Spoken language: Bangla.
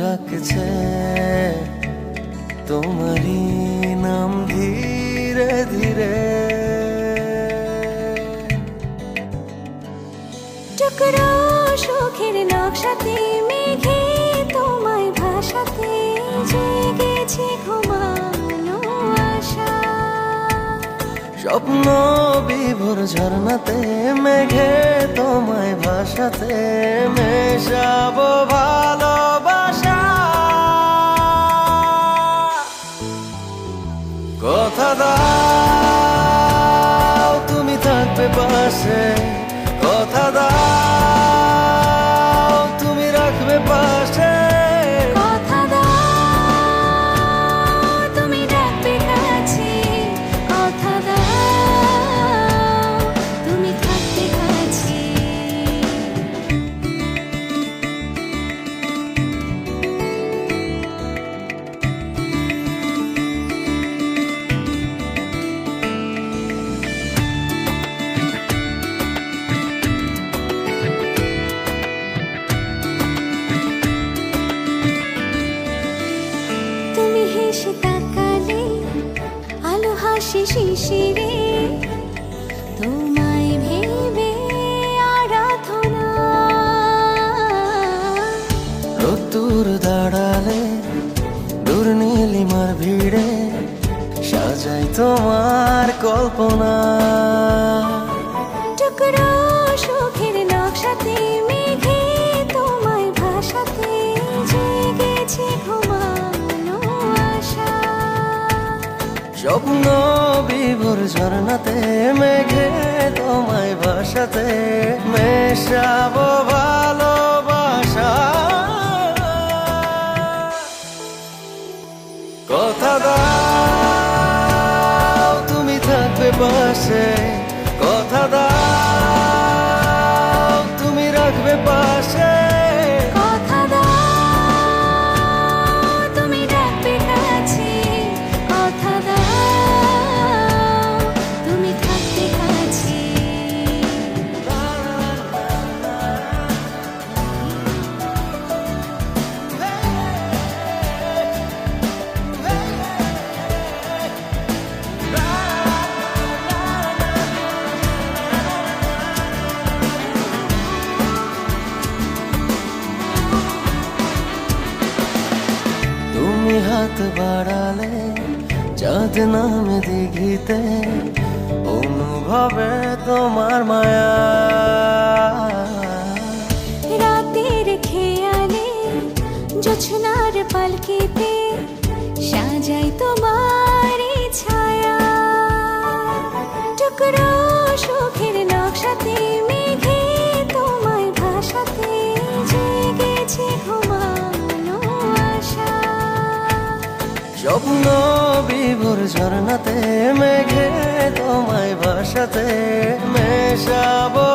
ডাকছে তোমারই নাম ধীরে ধীরে। টুকরো সুখের নকশাতে মেঘে তোমায় ভাসাতে জেগেছে ঘুমানো আশা। স্বপ্ন বিভোর ঝর্ণাতে মেঘে তোমায় ভাসাতে মেশাবো ভালোবাসা। কথা দাও তুমি থাকবে পাশে, কথা দাও তুমি রাখবে পাশে। কথা দাও তুমি রাখবে কাছে, কথা দাও তুমি থাকবে কাছে। তুমি হেসে তাকালে আলো হাসি শিশিরে, তোমায় ভেবে আরাধনা। রোদ্দুর দাঁড়ালে দূর নীলিমার ভিড়ে সাজাই তোমার কল্পনা। টুকরো সুখের নকশাতে মেঘে তোমায় ভাসাতে জেগেছে ঘুমানো আশা। স্বপ্ন বিভোর ঝর্ণাতে মেঘে তোমায় ভাসাতে মেশাবো ভালোবাসা। কথা দাও তুমি থাকবে পাশে, কথা দাও তুমি রাখবে পাশে। কথা দাও তুমি রাখবে কাছে, কথা দাও তুমি থাকবে কাছে। তুমি হাত বাড়ালে চাঁদ নামে দিঘিতে অনুভবে তোমার মায়া। রাতের খেয়ালে জোছনার পালকিতে সাজাই তোমার ছায়া। টুকরো সুখের নকশাতে মেঘে তোমায় ভাসাতে জেগেছে ঘুমানো আশা। স্বপ্ন বিভোর ঝর্ণাতে মেঘে তোমায় ভাসাতে মেশাবো